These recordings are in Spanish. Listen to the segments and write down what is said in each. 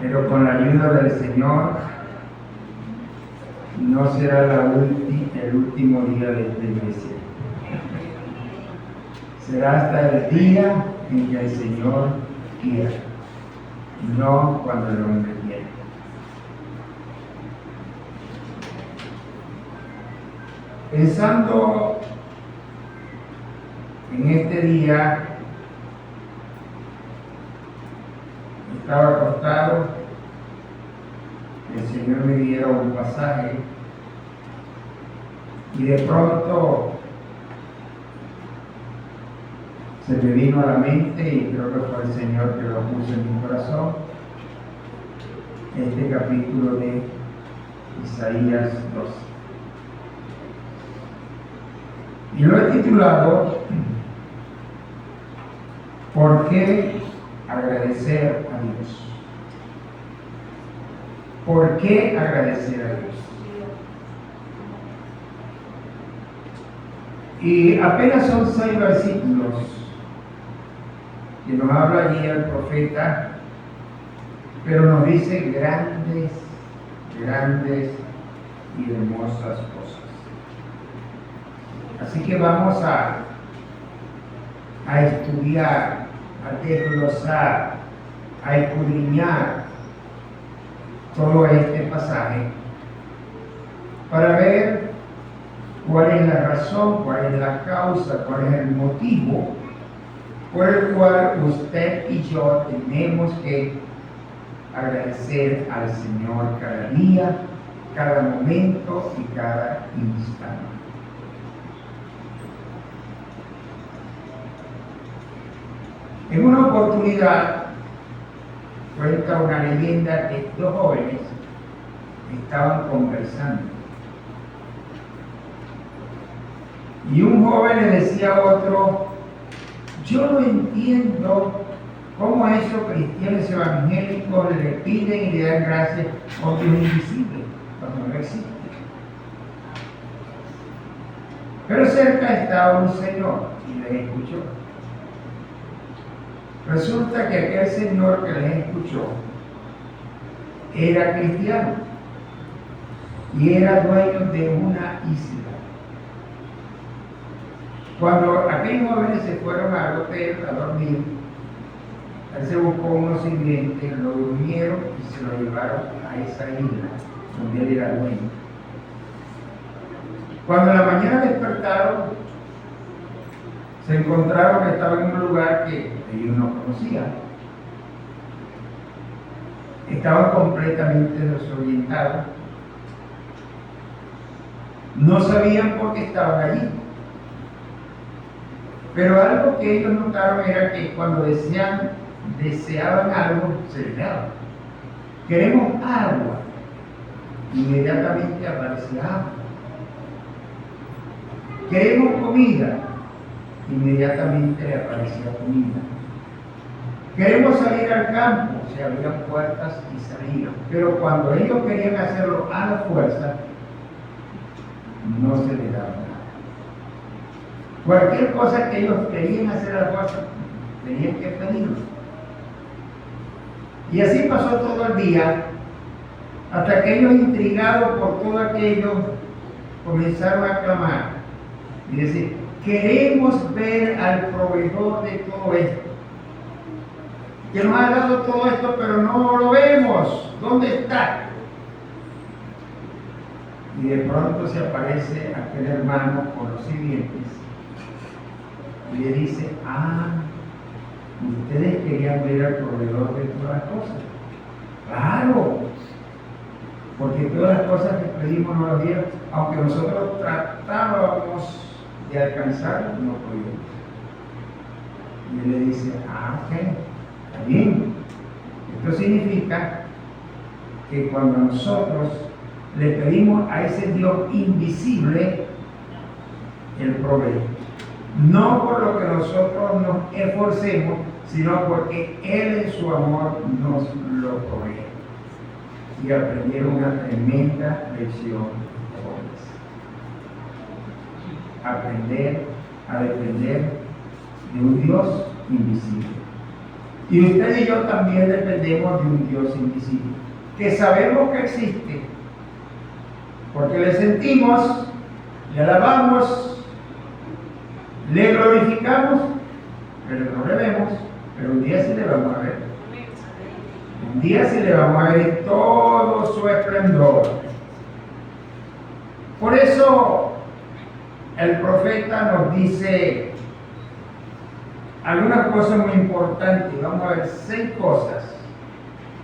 pero con la ayuda del Señor no será el último día de esta iglesia. Será hasta el día en que el Señor quiera, no cuando el hombre quiera. Pensando en este día, estaba acostado, el Señor me diera un pasaje y de pronto se me vino a la mente, y creo que fue el Señor que lo puso en mi corazón, este capítulo de Isaías 12. Y lo he titulado ¿Por qué agradecer a Dios? ¿Por qué agradecer a Dios? Y apenas son 6 versículos que nos habla allí el profeta, pero nos dice grandes, grandes y hermosas cosas. Así que vamos a estudiar, a desglosar, a escudriñar todo este pasaje para ver cuál es la razón, cuál es la causa, cuál es el motivo por el cual usted y yo tenemos que agradecer al Señor cada día, cada momento y cada instante. En una oportunidad, cuenta una leyenda que 2 jóvenes estaban conversando. Y un joven le decía a otro: yo no entiendo cómo esos cristianos evangélicos le piden y le dan gracias a un Dios invisible, cuando no existe. Pero cerca estaba un señor y les escuchó. Resulta que aquel señor que les escuchó era cristiano y era dueño de una isla. Cuando aquellos jóvenes se fueron al hotel a dormir, él se buscó unos sirvientes, lo durmieron y se lo llevaron a esa isla donde él era dueño. Cuando a la mañana despertaron, se encontraron que estaba en un lugar que ellos no conocían. Estaban completamente desorientados. No sabían por qué estaban allí. Pero algo que ellos notaron era que cuando deseaban algo, se les daba. Queremos agua. Inmediatamente aparecía agua. Queremos comida. Inmediatamente le aparecía comida. Queremos salir al campo, se abrían puertas y salían. Pero cuando ellos querían hacerlo a la fuerza, no se les daba nada. Cualquier cosa que ellos querían hacer a la fuerza, tenían que pedirlo. Y así pasó todo el día, hasta que ellos, intrigados por todo aquello, comenzaron a clamar y decir: queremos ver al proveedor de todo esto, que nos ha dado todo esto, pero no lo vemos. ¿Dónde está? Y de pronto se aparece aquel hermano con los sirvientes y le dice: ustedes querían ver al proveedor de todas las cosas. Claro, porque todas las cosas que pedimos no las dieron, aunque nosotros tratábamos de alcanzarlo, no podíamos. Y él le dice: ok, está bien. Esto significa que cuando nosotros le pedimos a ese Dios invisible, Él provee. No por lo que nosotros nos esforcemos, sino porque Él en su amor nos lo provee. Y aprendieron una tremenda lección, jóvenes. Aprender a depender de un Dios invisible. Y usted y yo también dependemos de un Dios invisible, que sabemos que existe, porque le sentimos, le alabamos, le glorificamos, pero no le vemos, pero un día sí le vamos a ver. Un día sí le vamos a ver en todo su esplendor. Por eso el profeta nos dice algunas cosas muy importantes. Vamos a ver 6 cosas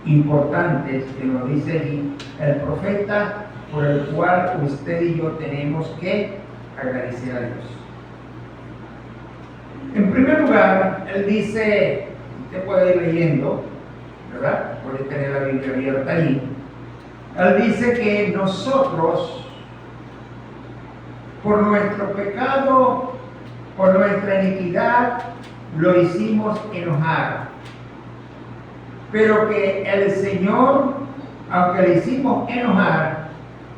importantes que nos dice aquí el profeta, por el cual usted y yo tenemos que agradecer a Dios. En primer lugar, él dice, usted puede ir leyendo, ¿verdad? Puede tener la Biblia abierta ahí. Él dice que nosotros, por nuestro pecado, por nuestra iniquidad, lo hicimos enojar. Pero que el Señor, aunque le hicimos enojar,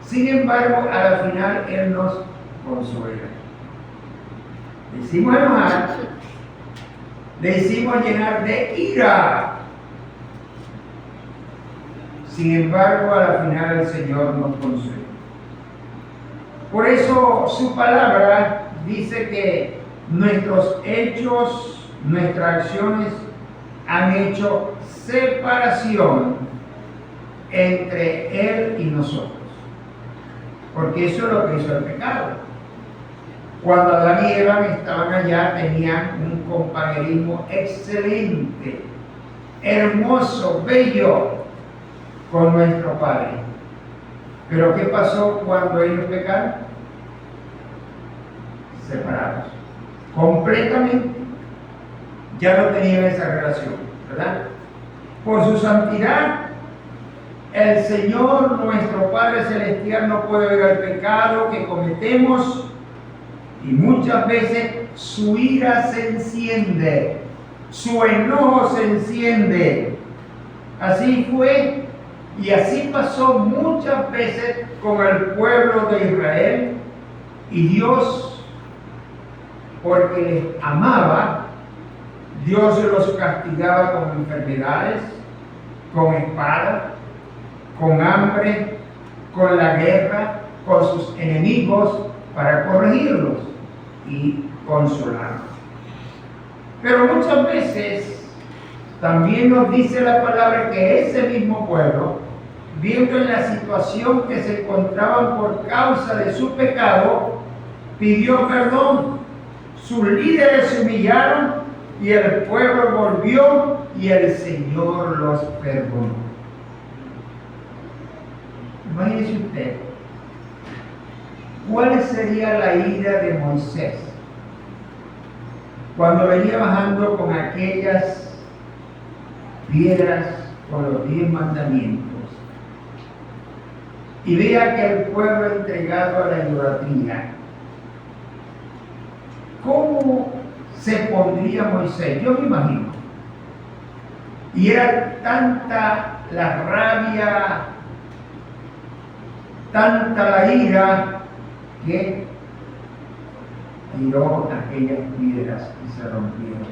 sin embargo, a la final Él nos consuela. Le hicimos enojar, le hicimos llenar de ira. Sin embargo, a la final el Señor nos consuela. Por eso su palabra dice que nuestros hechos, nuestras acciones han hecho separación entre Él y nosotros. Porque eso es lo que hizo el pecado. Cuando Adán y Eva estaban allá, tenían un compañerismo excelente, hermoso, bello con nuestro Padre. Pero ¿qué pasó cuando ellos pecaron? Separados. Completamente. Ya no tenían esa relación, ¿verdad? Por su santidad, el Señor, nuestro Padre Celestial, no puede ver el pecado que cometemos y muchas veces su ira se enciende, su enojo se enciende. Así fue y así pasó muchas veces con el pueblo de Israel, y Dios, porque les amaba, Dios los castigaba con enfermedades, con espada, con hambre, con la guerra, con sus enemigos, para corregirlos y consolarlos. Pero muchas veces también nos dice la palabra que ese mismo pueblo, viendo en la situación que se encontraban por causa de su pecado, pidió perdón. Sus líderes se humillaron y el pueblo volvió y el Señor los perdonó. Imagínese usted, ¿cuál sería la ira de Moisés cuando venía bajando con aquellas piedras con los 10 mandamientos y veía que el pueblo entregado a la idolatría? ¿Cómo se pondría Moisés? Yo me imagino. Y era tanta la rabia, tanta la ira, que tiró aquellas piedras y se rompieron.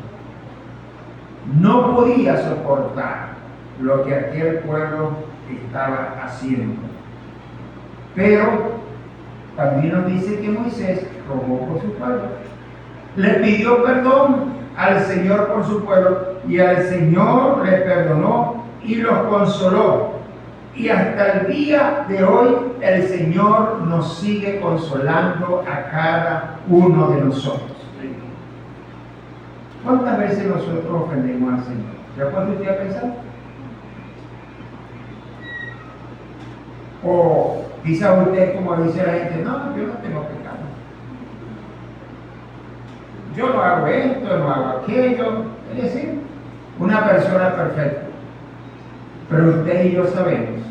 No podía soportar lo que aquel pueblo estaba haciendo. Pero también nos dice que Moisés rogó por su pueblo. Le pidió perdón al Señor por su pueblo y al Señor le perdonó y los consoló. Y hasta el día de hoy el Señor nos sigue consolando a cada uno de nosotros. ¿Cuántas veces nosotros ofendemos al Señor? ¿Ya puede usted pensar? O quizá usted, como dice la gente, no, yo no tengo pecado. Yo no hago esto, no hago aquello. Es decir, una persona perfecta. Pero usted y yo sabemos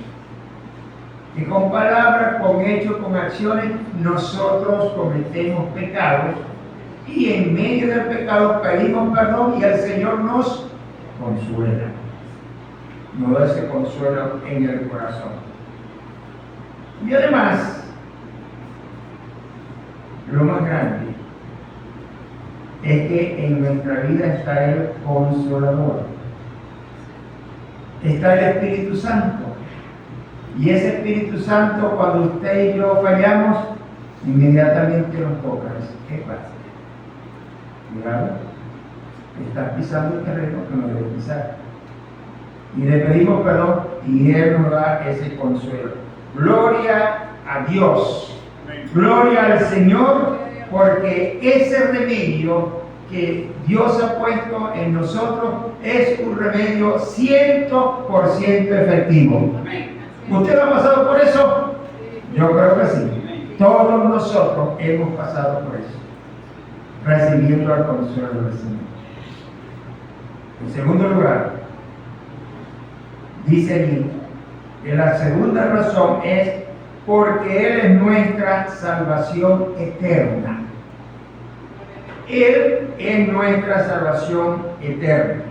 que con palabras, con hechos, con acciones, nosotros cometemos pecados y en medio del pecado pedimos perdón y el Señor nos consuela. Nos da ese consuelo en el corazón. Y además, lo más grande es que en nuestra vida está el Consolador. está el Espíritu Santo. Y ese Espíritu Santo, cuando usted y yo fallamos, inmediatamente nos toca. ¿Qué pasa? Cuidado, estás pisando el terreno que no debes pisar. Y le pedimos perdón y Él nos da ese consuelo. Gloria a Dios. Gloria al Señor, porque ese remedio que Dios ha puesto en nosotros es un remedio 100% efectivo. ¿Usted ha pasado por eso? Yo creo que sí. Todos nosotros hemos pasado por eso, recibiendo el consuelo del Señor. En segundo lugar, dice allí que la segunda razón es porque Él es nuestra salvación eterna. Él es nuestra salvación eterna.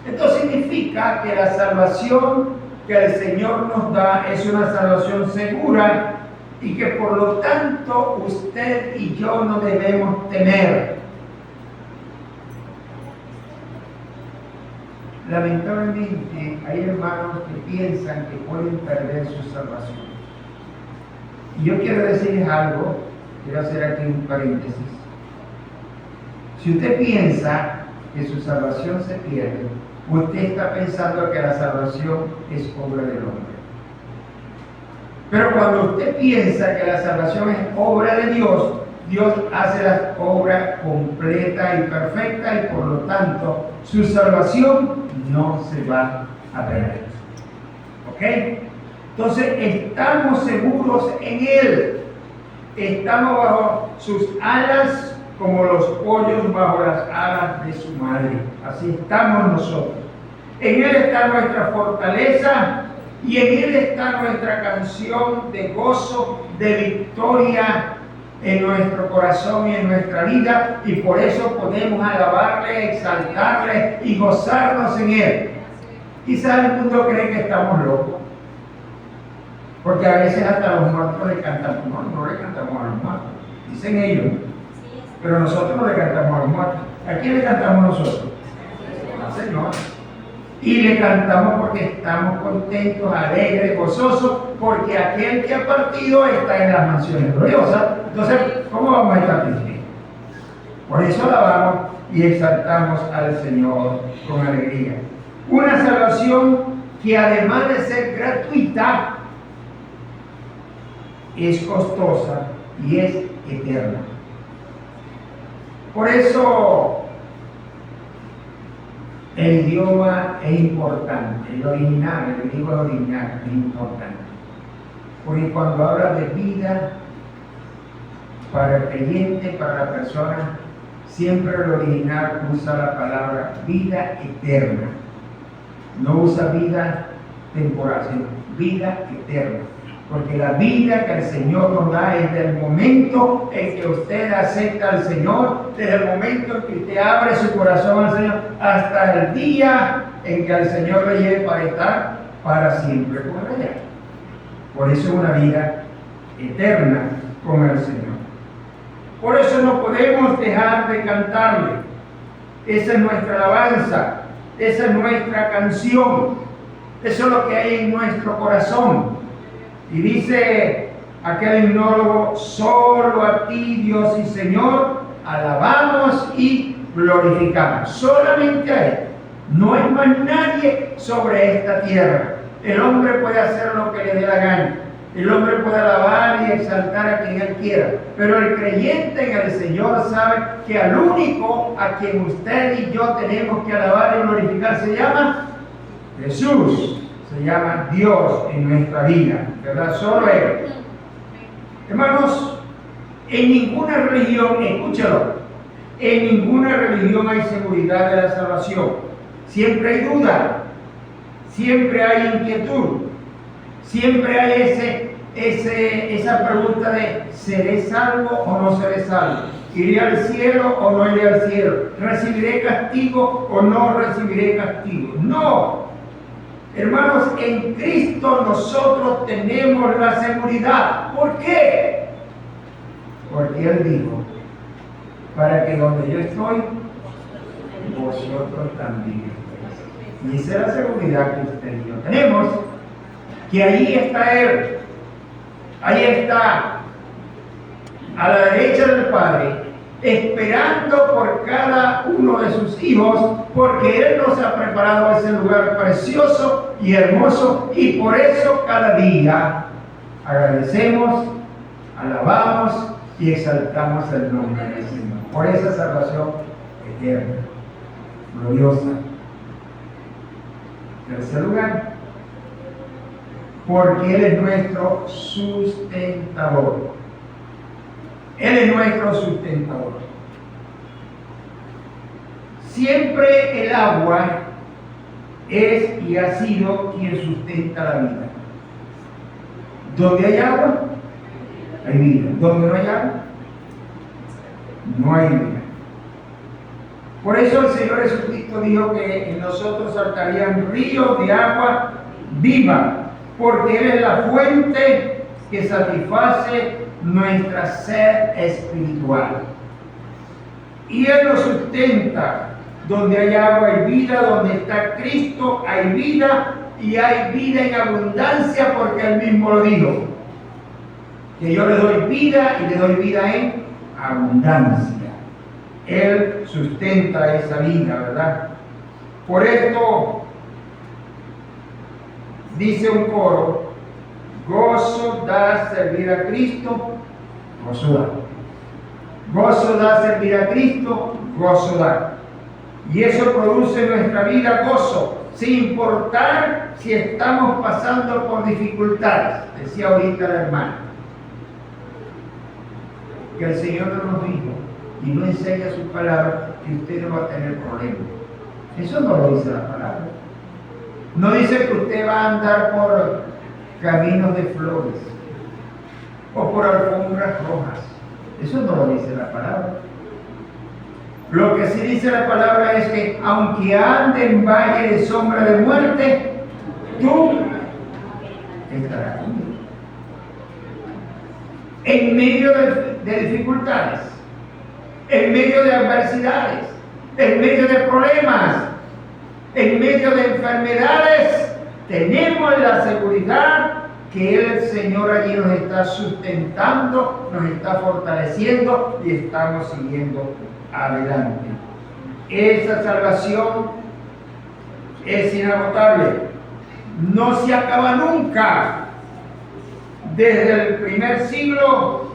Esto significa que la salvación que el Señor nos da es una salvación segura y que por lo tanto usted y yo no debemos temer. Lamentablemente hay hermanos que piensan que pueden perder su salvación. Y yo quiero decirles algo, quiero hacer aquí un paréntesis. Si usted piensa que su salvación se pierde, usted está pensando que la salvación es obra del hombre. Pero cuando usted piensa que la salvación es obra de Dios, Dios hace la obra completa y perfecta y por lo tanto su salvación no se va a perder. ¿Ok? Entonces estamos seguros en Él. Estamos bajo sus alas como los pollos bajo las alas de su madre. Así estamos nosotros. En Él está nuestra fortaleza y en Él está nuestra canción de gozo, de victoria en nuestro corazón y en nuestra vida, y por eso podemos alabarle, exaltarle y gozarnos en Él. Quizás el mundo cree que estamos locos, porque a veces hasta los muertos le cantamos. No le cantamos a los muertos, dicen ellos, pero nosotros no le cantamos a los muertos. ¿A quién le cantamos nosotros? Al Señor. Y le cantamos porque estamos contentos, alegres, gozosos, porque aquel que ha partido está en las mansiones gloriosas. Entonces, ¿cómo vamos a estar tristes? Por eso alabamos y exaltamos al Señor con alegría. Una salvación que además de ser gratuita, es costosa y es eterna. Por eso el idioma es importante, el original, el idioma original es importante. Porque cuando habla de vida, para el creyente, para la persona, siempre el original usa la palabra vida eterna. No usa vida temporal, sino vida eterna. Porque la vida que el Señor nos da es desde el momento en que usted acepta al Señor, desde el momento en que usted abre su corazón al Señor, hasta el día en que el Señor le lleve para estar para siempre con ella. Por eso es una vida eterna con el Señor. Por eso no podemos dejar de cantarle. Esa es nuestra alabanza, esa es nuestra canción, eso es lo que hay en nuestro corazón. Y dice aquel himnólogo: solo a ti, Dios y Señor, alabamos y glorificamos. Solamente a Él. No hay más nadie sobre esta tierra. El hombre puede hacer lo que le dé la gana. El hombre puede alabar y exaltar a quien él quiera. Pero el creyente en el Señor sabe que al único a quien usted y yo tenemos que alabar y glorificar se llama Jesús. Se llama Dios en nuestra vida, ¿verdad? Solo Él. Hermanos, en ninguna religión, escúchalo, en ninguna religión hay seguridad de la salvación. Siempre hay duda, siempre hay inquietud, siempre hay esa pregunta de ¿seré salvo o no seré salvo? ¿Iré al cielo o no iré al cielo? ¿Recibiré castigo o no recibiré castigo? No. Hermanos, en Cristo nosotros tenemos la seguridad. ¿Por qué? Porque Él dijo: para que donde yo estoy, vosotros también estéis. Y esa es la seguridad que usted y yo tenemos, que ahí está Él, ahí está, a la derecha del Padre, esperando por cada uno de sus hijos, porque Él nos ha preparado ese lugar precioso y hermoso, y por eso cada día agradecemos, alabamos y exaltamos el nombre del Señor, por esa salvación eterna, gloriosa. Tercer lugar, porque Él es nuestro sustentador. Él es nuestro sustentador. Siempre el agua es y ha sido quien sustenta la vida. Donde hay agua, hay vida. Donde no hay agua, no hay vida. Por eso el Señor Jesucristo dijo que en nosotros saltarían ríos de agua viva, porque Él es la fuente que satisface nuestra sed espiritual. Y Él nos sustenta. Donde hay agua hay vida, donde está Cristo hay vida, y hay vida en abundancia, porque Él mismo lo dijo, que yo le doy vida y le doy vida en abundancia. Él sustenta esa vida, ¿verdad? Por esto dice un coro: gozo da servir a Cristo, gozo da. Gozo da servir a Cristo, gozo da. Y eso produce en nuestra vida gozo, sin importar si estamos pasando por dificultades. Decía ahorita la hermana, que el Señor no nos dijo y no enseña su palabra que usted no va a tener problemas. Eso no lo dice la palabra. No dice que usted va a andar por caminos de flores o por alfombras rojas. Eso no lo dice la palabra. Lo que sí dice la palabra es que aunque ande en valle de sombra de muerte, tú estarás conmigo. En medio de dificultades, en medio de adversidades, en medio de problemas, en medio de enfermedades, tenemos la seguridad que Él, el Señor, allí nos está sustentando, nos está fortaleciendo y estamos siguiendo adelante. Esa salvación es inagotable, no se acaba nunca. Desde el primer siglo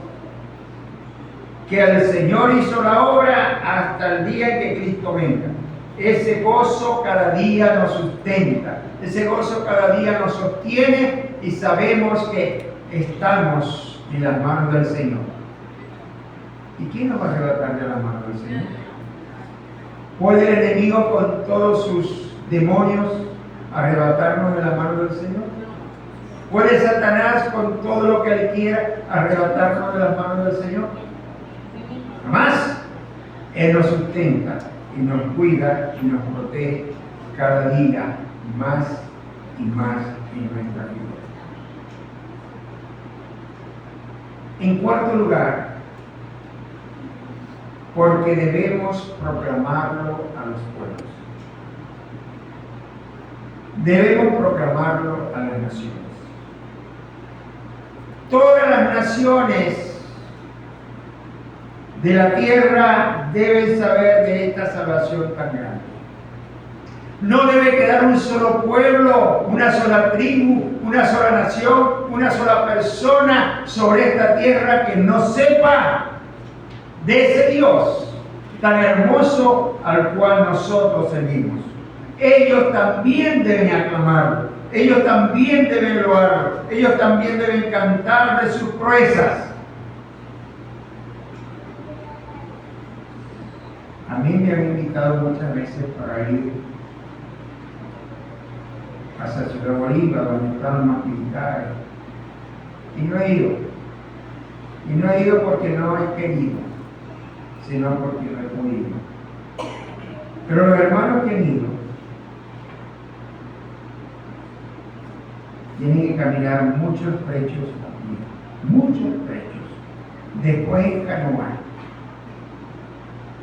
que el Señor hizo la obra hasta el día en que Cristo venga. Ese gozo cada día nos sustenta, ese gozo cada día nos sostiene y sabemos que estamos en las manos del Señor. ¿Y quién nos va a arrebatar de las manos del Señor? ¿Puede el enemigo con todos sus demonios arrebatarnos de las manos del Señor? ¿Puede Satanás con todo lo que él quiera arrebatarnos de las manos del Señor? Jamás. Él nos sustenta y nos cuida y nos protege cada día más y más en nuestra vida. En cuarto lugar, porque debemos proclamarlo a los pueblos. Debemos proclamarlo a las naciones. Todas las naciones de la tierra deben saber de esta salvación tan grande. No debe quedar un solo pueblo, una sola tribu, una sola nación, una sola persona sobre esta tierra que no sepa de ese Dios tan hermoso al cual nosotros servimos. Ellos también deben aclamarlo, ellos también deben loarlo, ellos también deben cantar de sus proezas. A mí me han invitado muchas veces para ir hacia Ciudad Bolívar, donde están los militares, y no he ido. Y no he ido porque no he querido, sino porque no he podido. Pero los hermanos que han ido tienen que caminar muchos trechos también, muchos trechos, después en canoa,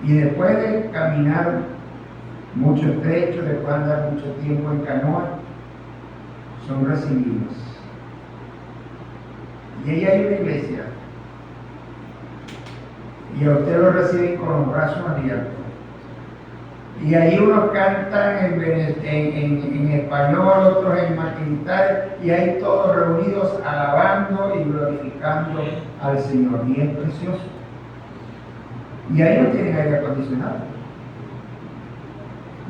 y después de caminar muchos trechos, después de andar mucho tiempo en canoa, son recibidos. Y ahí hay una iglesia, y a usted lo reciben con los brazos abiertos. Y ahí unos cantan en español, otros en maquinital, y ahí todos reunidos alabando y glorificando al Señor. Y es precioso. Y ahí no tienen aire acondicionado,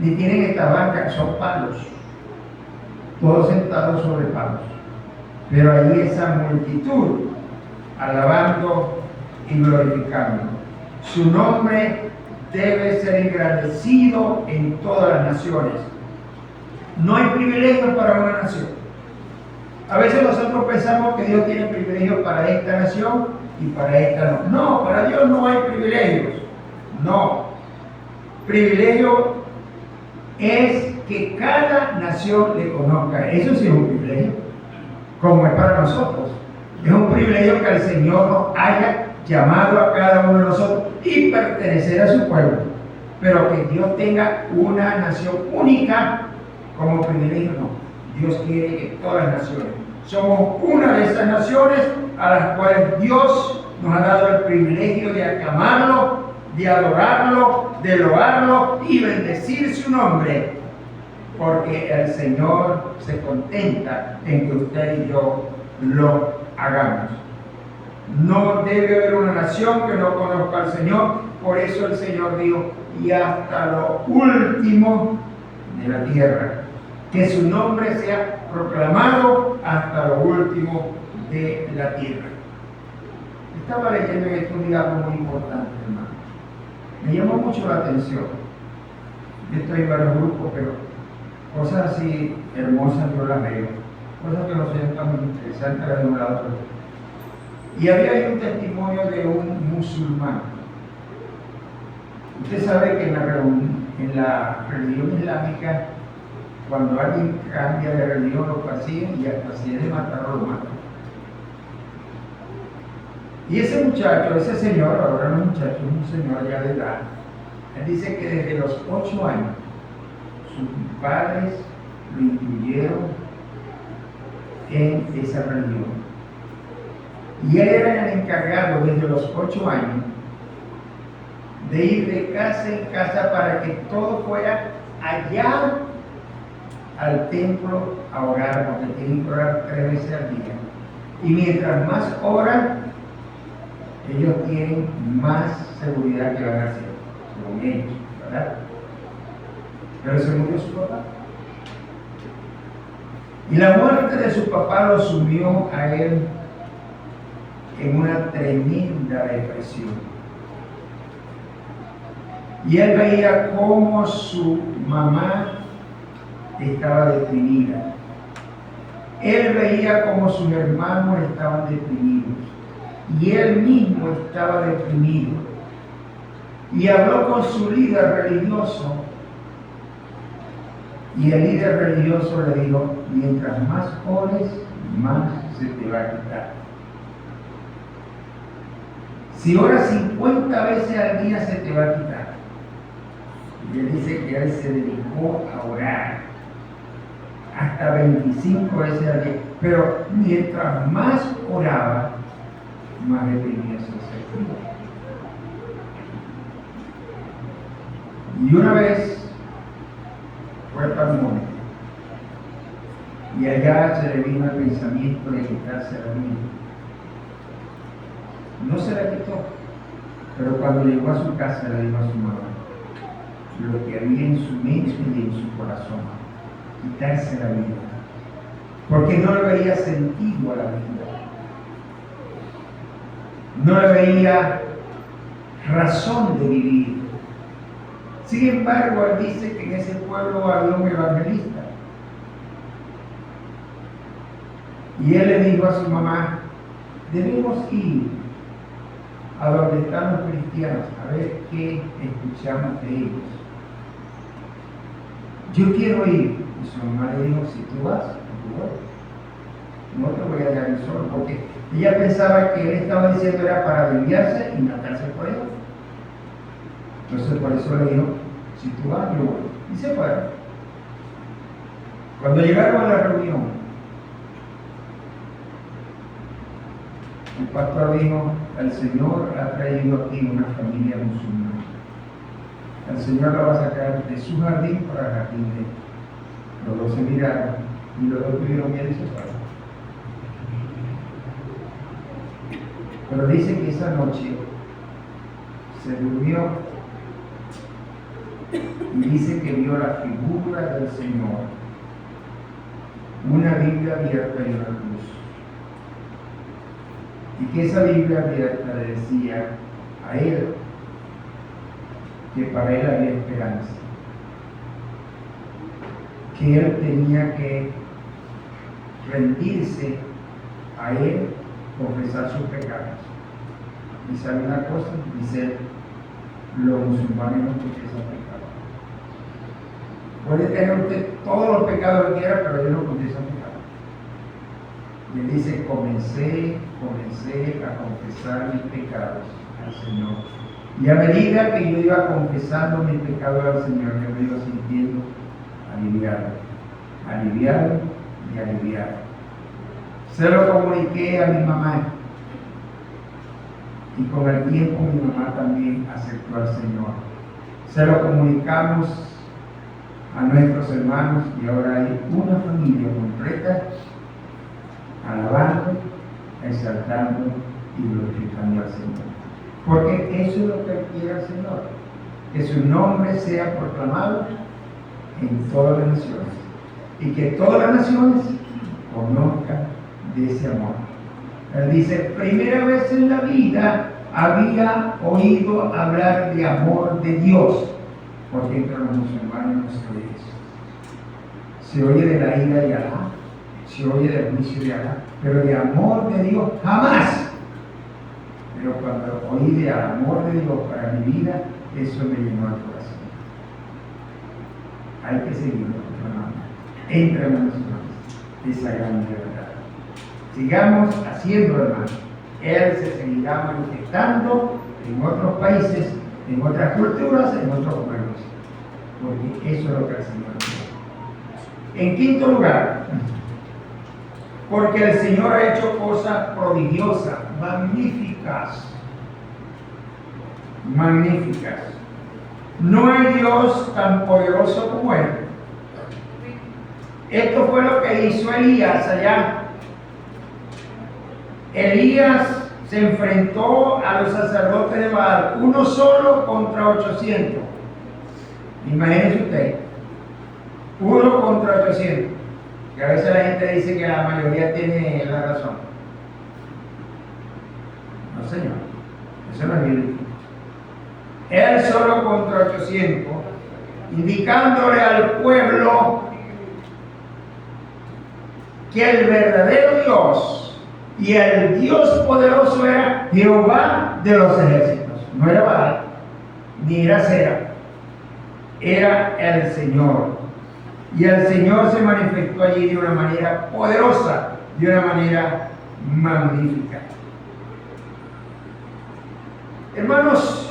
ni tienen estas bancas, son palos, todos sentados sobre palos. Pero ahí esa multitud alabando y glorificando. Su nombre debe ser engrandecido en todas las naciones. No hay privilegios para una nación. A veces nosotros pensamos que Dios tiene privilegios para esta nación y para esta no. No, para Dios no hay privilegios. No. Privilegio es que cada nación le conozca. Eso sí es un privilegio, como es para nosotros. Es un privilegio que el Señor nos haya llamado a cada uno de nosotros y pertenecer a su pueblo. Pero que Dios tenga una nación única como privilegio, no. Dios quiere que todas las naciones. Somos una de esas naciones a las cuales Dios nos ha dado el privilegio de aclamarlo, de adorarlo, de loarlo y bendecir su nombre. Porque el Señor se contenta en que usted y yo lo hagamos. No debe haber una nación que no conozca al Señor. Por eso el Señor dijo, y hasta lo último de la tierra, que su nombre sea proclamado hasta lo último de la tierra. Estaba leyendo en estos días algo muy importante, hermano. Me llamó mucho la atención. Yo estoy en varios grupos, pero cosas así hermosas yo las veo. Cosas que no son tan interesantes las de un lado. Y había ahí un testimonio de un musulmán. Usted sabe que en la religión islámica, cuando alguien cambia de religión lo persiguen y hasta si es de matarlo lo matan. Y ese muchacho, ese señor, ahora no es muchacho, es un señor ya de edad, él dice que desde los 8 años sus padres lo incluyeron en esa religión. Y él era el encargado desde los 8 años de ir de casa en casa para que todo fuera allá al templo a orar, porque tienen que orar 3 veces al día. Y mientras más oran, ellos tienen más seguridad que van a hacer, según ellos, ¿verdad? Pero se murió su papá. Y la muerte de su papá lo sumió a él en una tremenda depresión. Y él veía cómo su mamá estaba deprimida. Él veía cómo sus hermanos estaban deprimidos. Y él mismo estaba deprimido. Y habló con su líder religioso. Y el líder religioso le dijo, mientras más ores, más se te va a quitar. Si oras 50 veces al día, se te va a quitar. Y él dice que él se dedicó a orar hasta 25 veces al día. Pero mientras más oraba, más deprimido se sentía. Y una vez fue para el monte. Y allá se le vino el pensamiento de quitarse la vida. No se la quitó, pero cuando llegó a su casa le dijo a su mamá lo que había en su mente y en su corazón, quitarse la vida, porque no le veía sentido a la vida, no le veía razón de vivir. Sin embargo, él dice que en ese pueblo había un evangelista, y él le dijo a su mamá, debemos ir a donde están los cristianos a ver qué escuchamos de ellos. Yo quiero ir. Y su mamá le dijo, si tú vas, tú vas. No te voy a dejar ir solo, porque ella pensaba que él estaba diciendo era para desviarse y matarse por él. Entonces por eso le dijo, si tú vas, yo voy. Y se fueron. Cuando llegaron a la reunión, el pastor dijo: el Señor ha traído aquí una familia musulmana. El Señor la va a sacar de su jardín para el jardín de él. Los dos se miraron y los dos tuvieron miedo y se fueron. Pero dice que esa noche se durmió y dice que vio la figura del Señor, una Biblia abierta y una cruz. Y que esa Biblia abierta le decía a él que para él había esperanza, que él tenía que rendirse a él, confesar sus pecados. Y sabe una cosa, dice él: los musulmanes no confiesan pecados. Puede tener usted todos los pecados que quiera, pero ellos no confiesan pecados. Y él dice: comencé a confesar mis pecados al Señor. Y a medida que yo iba confesando mis pecados al Señor, yo me iba sintiendo aliviado y aliviado. Se lo comuniqué a mi mamá. Y con el tiempo mi mamá también aceptó al Señor. Se lo comunicamos a nuestros hermanos y ahora hay una familia completa alabando, exaltando y glorificando al Señor. Porque eso es lo que quiere el Señor, que su nombre sea proclamado en todas las naciones y que todas las naciones conozcan de ese amor. Él dice: primera vez en la vida había oído hablar de amor de Dios, porque entre los musulmanes no se oye eso. Se oye de la ira de Alá, se oye del juicio de Alá, pero de amor de Dios jamás. Pero cuando oí del amor de Dios para mi vida, eso me llenó el corazón. Hay que seguirlo, hermano, entre las naciones, esa gran verdad. Sigamos haciendo, hermano. Él se seguirá manifestando en otros países, en otras culturas, en otros pueblos, porque eso es lo que el Señor quiere. En quinto lugar, porque el Señor ha hecho cosas prodigiosas, magníficas. No hay Dios tan poderoso como Él. Esto fue lo que hizo Elías allá. Elías se enfrentó a los sacerdotes de Baal, uno solo contra 800. Imagínense usted, uno contra 800. Que a veces la gente dice que la mayoría tiene la razón. No, señor, eso no es bíblico. Él solo contra 800, indicándole al pueblo que el verdadero Dios y el Dios poderoso era Jehová de los ejércitos. No era Baal, ni era Sera, era el Señor. Y el Señor se manifestó allí de una manera poderosa, de una manera magnífica. Hermanos,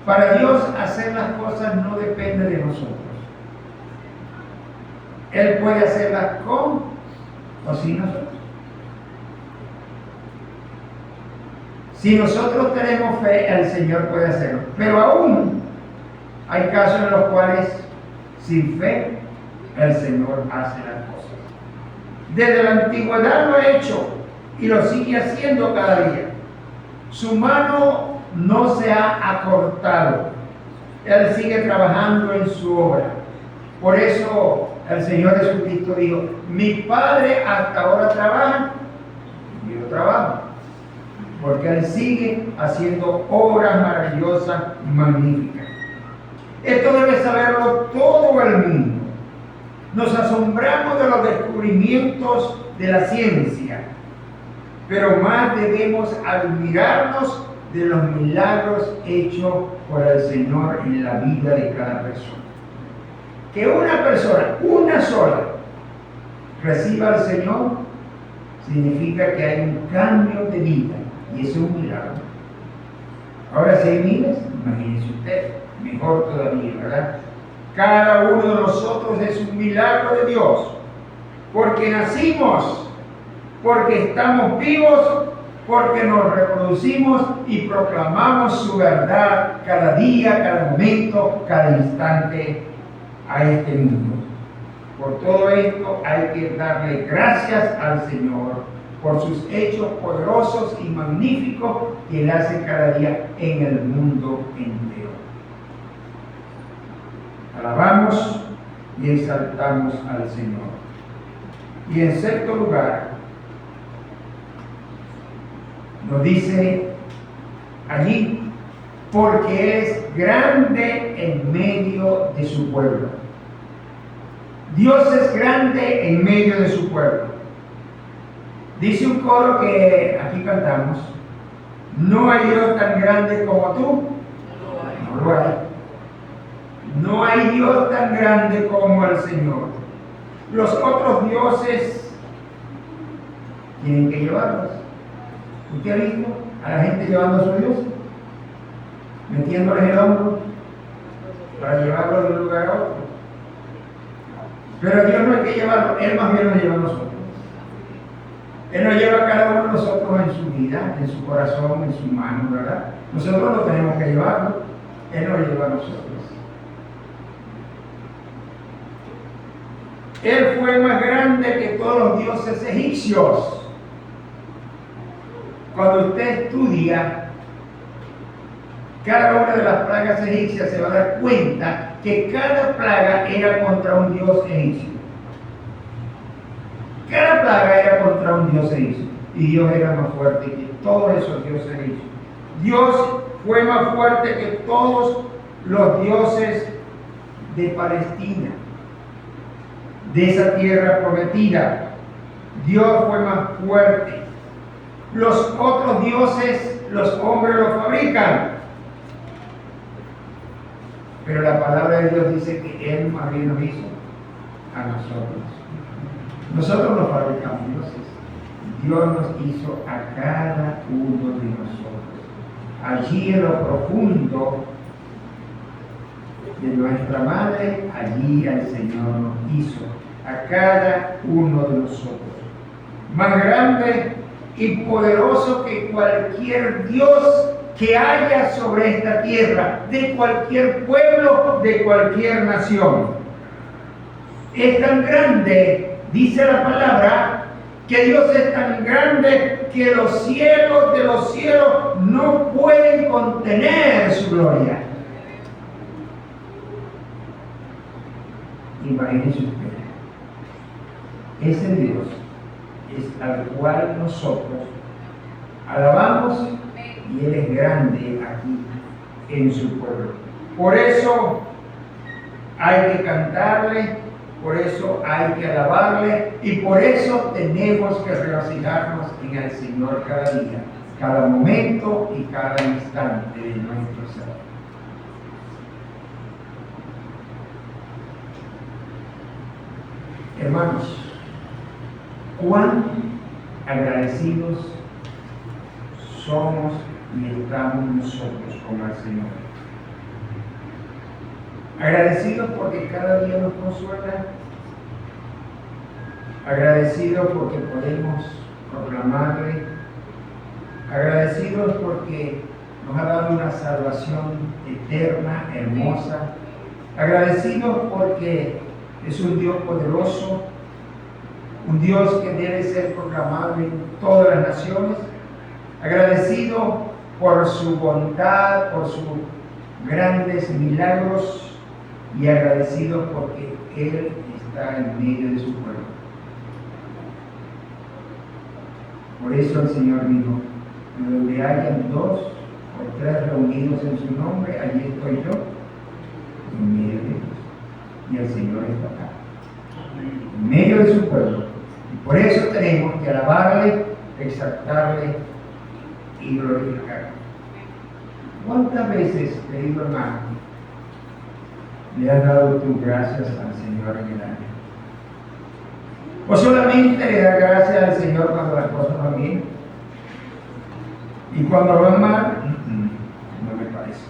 para Dios hacer las cosas no depende de nosotros. Él puede hacerlas con o sin nosotros. Si nosotros tenemos fe, el Señor puede hacerlo. Pero aún hay casos en los cuales sin fe el Señor hace las cosas. Desde la antigüedad lo ha hecho y lo sigue haciendo cada día. Su mano no se ha acortado. Él sigue trabajando en su obra. Por eso el Señor Jesucristo dijo: mi Padre hasta ahora trabaja y yo trabajo. Porque Él sigue haciendo obras maravillosas, magníficas. Esto debe saberlo todo el mundo. Nos asombramos de los descubrimientos de la ciencia, pero más debemos admirarnos de los milagros hechos por el Señor en la vida de cada persona. Que una persona, una sola, reciba al Señor, significa que hay un cambio de vida, y eso es un milagro. Ahora, si hay miles, imagínense usted, mejor todavía, ¿verdad? Cada uno de nosotros es un milagro de Dios, porque nacimos, porque estamos vivos, porque nos reproducimos y proclamamos su verdad cada día, cada momento, cada instante a este mundo. Por todo esto hay que darle gracias al Señor por sus hechos poderosos y magníficos que Él hace cada día en el mundo entero. Alabamos y exaltamos al Señor. Y en sexto lugar, nos dice allí, porque Él es grande en medio de su pueblo. Dios es grande en medio de su pueblo. Dice un coro que aquí cantamos: no hay Dios tan grande como tú. No lo hay. No hay Dios tan grande como el Señor. Los otros dioses tienen que llevarlos. ¿Usted ha visto a la gente llevando a su Dios? Metiéndoles el hombro para llevarlo de un lugar a otro. Pero a Dios no hay que llevarlo, Él más bien nos lleva a nosotros. Él nos lleva a cada uno de nosotros en su vida, en su corazón, en su mano, ¿verdad? Nosotros no tenemos que llevarlo, Él nos lleva a nosotros. Él fue más grande que todos los dioses egipcios. Cuando usted estudia cada una de las plagas egipcias, se va a dar cuenta que cada plaga era contra un dios egipcio. Cada plaga era contra un dios egipcio. Y Dios era más fuerte que todos esos dioses egipcios. Dios fue más fuerte que todos los dioses de Palestina, de esa tierra prometida. Dios fue más fuerte. Los otros dioses, los hombres los fabrican. Pero la palabra de Dios dice que Él más bien nos hizo a nosotros. Nosotros nos fabricamos dioses. Dios nos hizo a cada uno de nosotros. Allí en lo profundo de nuestra madre, allí el Señor nos hizo a cada uno de nosotros. Más grande y poderoso que cualquier Dios que haya sobre esta tierra, de cualquier pueblo, de cualquier nación. Es tan grande, dice la palabra, que Dios es tan grande que los cielos de los cielos no pueden contener su gloria. Imagínense ustedes, ese Dios es al cual nosotros alabamos y Él es grande aquí en su pueblo. Por eso hay que cantarle, por eso hay que alabarle y por eso tenemos que regocijarnos en el Señor cada día, cada momento y cada instante de nuestro ser. Hermanos, cuán agradecidos somos y estamos nosotros con el Señor. Agradecidos porque cada día nos consuela. Agradecidos porque podemos proclamarle. Agradecidos porque nos ha dado una salvación eterna, hermosa. Agradecidos porque es un Dios poderoso, un Dios que debe ser proclamado en todas las naciones. Agradecido por su bondad, por sus grandes milagros y agradecido porque Él está en medio de su pueblo. Por eso el Señor dijo: donde hayan 2 o 3 reunidos en su nombre, allí estoy yo, en medio de ellos. Y el Señor está acá, en medio de su pueblo. Y por eso tenemos que alabarle, exaltarle y glorificarle. ¿Cuántas veces, querido hermano, le has dado tus gracias al Señor en el año? ¿O solamente le das gracias al Señor cuando las cosas van bien? Y cuando van mal, no me parece.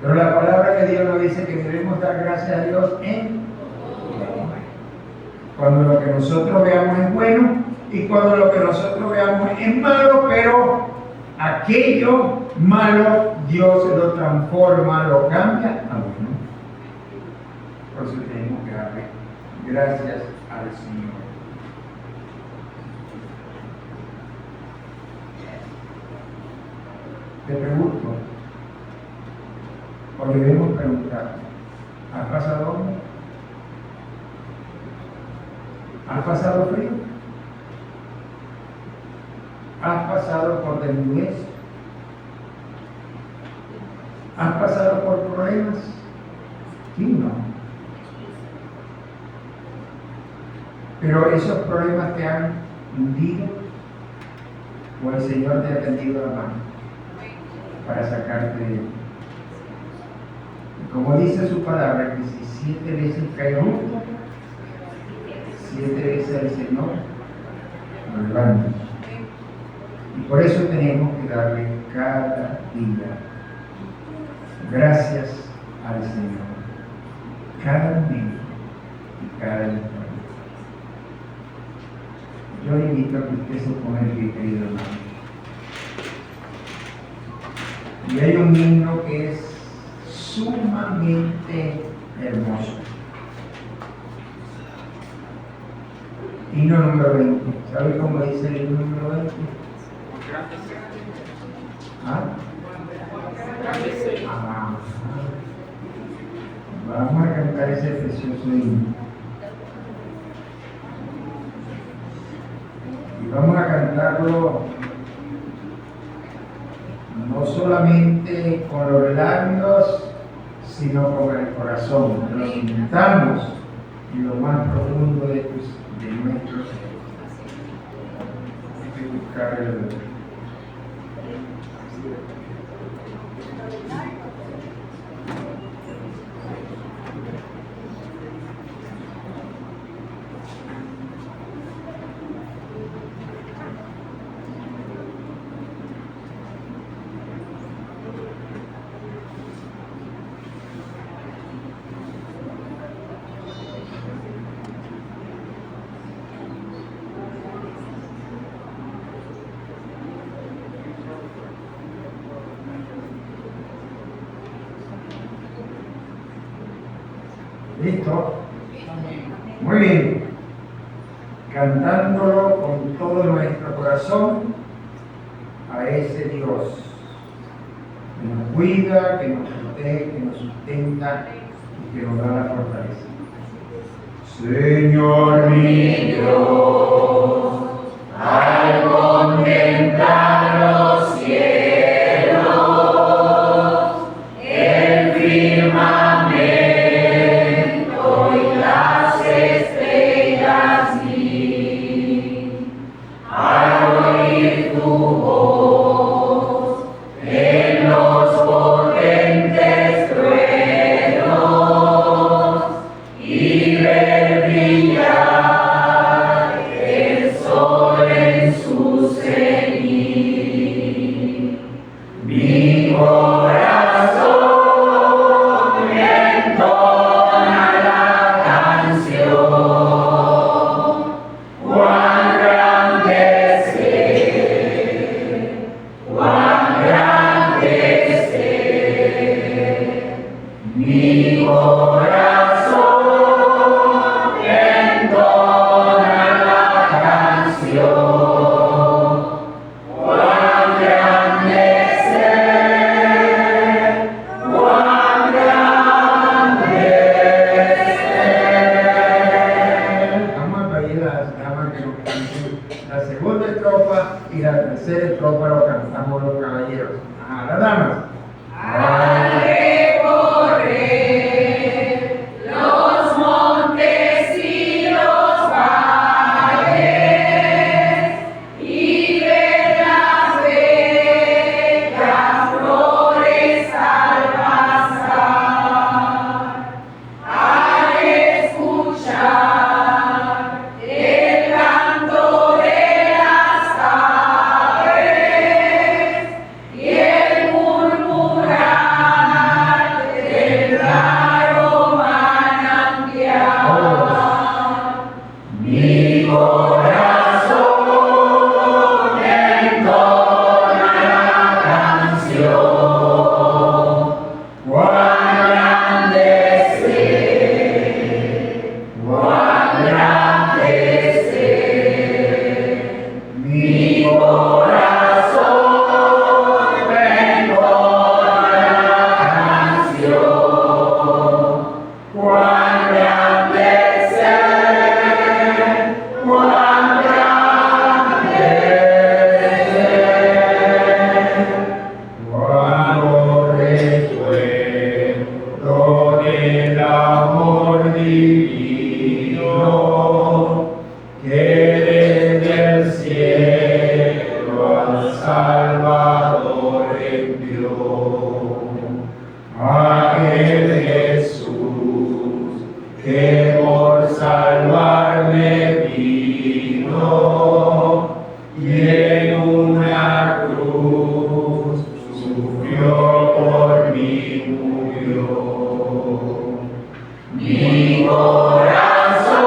Pero la palabra de Dios nos dice que debemos dar gracias a Dios cuando lo que nosotros veamos es bueno y cuando lo que nosotros veamos es malo, pero aquello malo Dios lo transforma, lo cambia a bueno. Por eso tenemos que darle gracias al Señor. Te pregunto, o debemos preguntar, ¿has pasado hambre? ¿Has pasado frío? ¿Has pasado por desnudez? ¿Has pasado por problemas? ¿Quién no? Pero esos problemas te han hundido o el Señor te ha tendido la mano para sacarte de él. Como dice su palabra, que si 7 veces cae justo, 7 veces el Señor lo levanta. Y por eso tenemos que darle cada día gracias al Señor, cada momento y cada instante. Yo le invito a que usted se ponga en pie, querido hermano. Y hay un himno que es sumamente hermoso. Himno número 20. ¿Sabe cómo dice el himno número 20? ¿Ah? Vamos a cantar ese precioso himno. Y vamos a cantarlo no solamente con los labios, sino con el corazón. Lo invitamos en lo más profundo de nuestro ser. Hay que buscar el... ¿Listo? Muy bien. Cantándolo con todo nuestro corazón a ese Dios que nos cuida, que nos protege, que nos sustenta y que nos da la fortaleza. Señor mi Dios, al contemplar los cielos, el firmamento, la segunda estrofa y la tercera estrofa lo cantamos los caballeros. A las damas. Al recorrer los montes y los valles y ver las bellas flores al pasar, al escuchar el canto de las aves y el murmullo Mi corazón entona la canción. Cuán grande es Él, cuán grande es Él. Mi corazón entona la canción. Cuán grande es Él, cuán grande es Él. Cuando recuerdo del amor divino que desde el cielo al Salvador envió, aquel Jesús que por salvarme vino y en una cruz sufrió por mí, murió. Mi corazón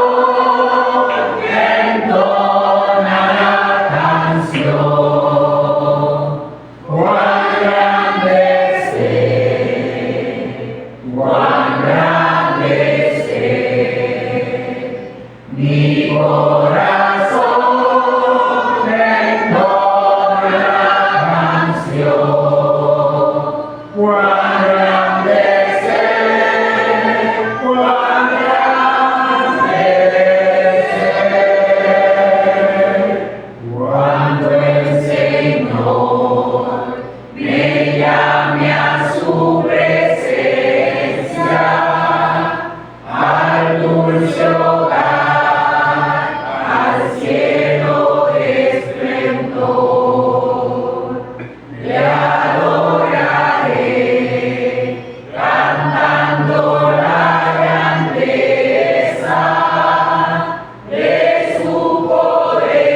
entona la canción. Cuán grande es Él, cuán grande es Él. Mi corazón entona la canción. Cuán grande es Él, cuán grande es Él. Cuando el Señor me llame a su presencia, al dulce hogar, al cielo esplendor, le adoraré, cantando la grandeza de su poder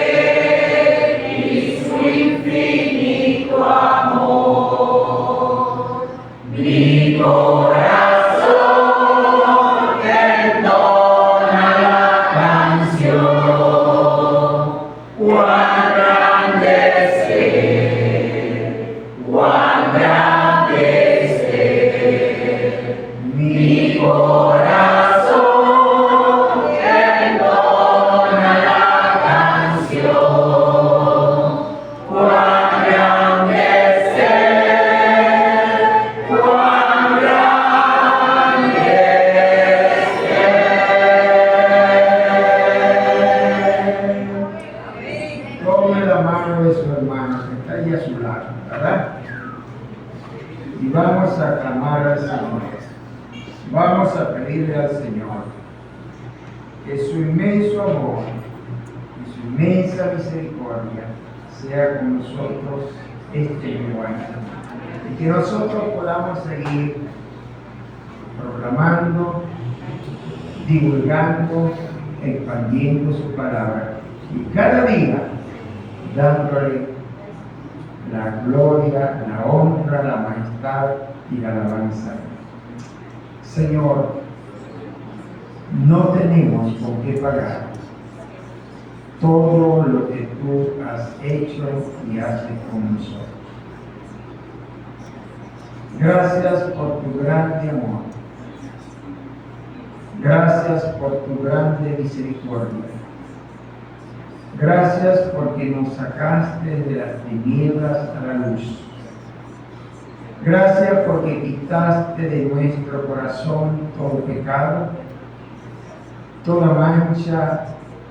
y su infinito amor. Mi corazón entona la canción. Cuán grande es Él, cuán grande es Él. Mi corazón entona la canción. Cuán grande es Él, cuán grande es Él. Tome la mano de su hermano que está ahí a su lado, ¿verdad? Y vamos a clamar al Señor. Vamos a pedirle al Señor que su inmenso amor y su inmensa misericordia sea con nosotros este nuevo año. Y que nosotros podamos seguir proclamando, divulgando, expandiendo su palabra. Y cada día dándole la gloria, la honra, la majestad y la alabanza. Señor, no tenemos con qué pagar todo lo que tú has hecho y haces con nosotros. Gracias por tu grande amor. Gracias por tu grande misericordia. Gracias porque nos sacaste de las tinieblas a la luz. Gracias porque quitaste de nuestro corazón todo pecado, toda mancha,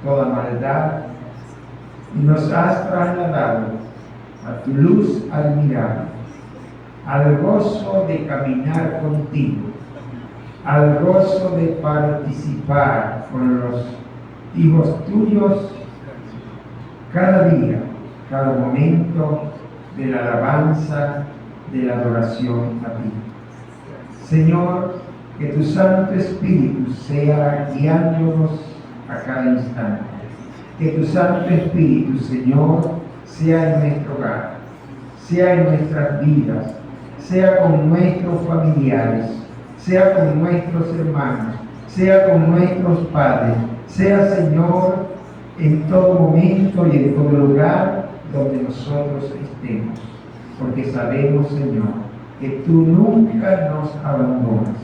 toda maldad, y nos has trasladado a tu luz admirable, al gozo de caminar contigo, al gozo de participar con los hijos tuyos cada día, cada momento de la alabanza, de la adoración a ti. Señor, que tu Santo Espíritu sea guiándonos a cada instante. Que tu Santo Espíritu, Señor, sea en nuestro hogar, sea en nuestras vidas, sea con nuestros familiares, sea con nuestros hermanos, sea con nuestros padres, Sea, Señor, en todo momento y en todo lugar donde nosotros estemos. Porque sabemos, Señor, que tú nunca nos abandonas.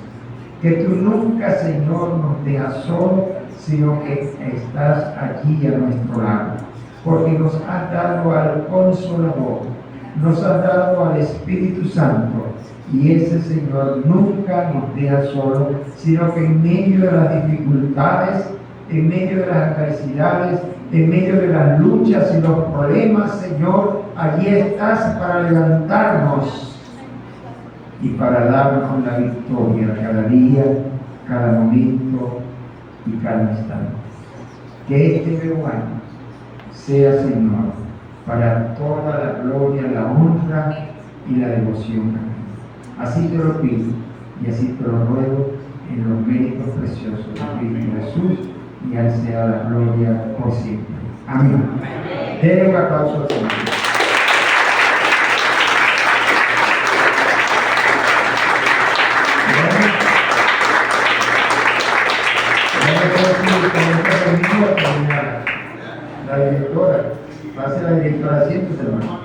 Que tú nunca, Señor, nos dejas solos, sino que estás allí a nuestro lado. Porque nos has dado al Consolador, nos has dado al Espíritu Santo. Y ese Señor nunca nos deja solos, sino que en medio de las dificultades, en medio de las adversidades, en medio de las luchas y los problemas, Señor, allí estás para levantarnos y para darnos la victoria cada día, cada momento y cada instante. Que este nuevo año sea, Señor, para toda la gloria, la honra y la devoción a ti. Así te lo pido y así te lo ruego en los méritos preciosos de Cristo Jesús, y a Él sea la gloria por siempre. Amén. Denle un aplauso al Señor. La directora, va a ser la directora, siéntese, hermano.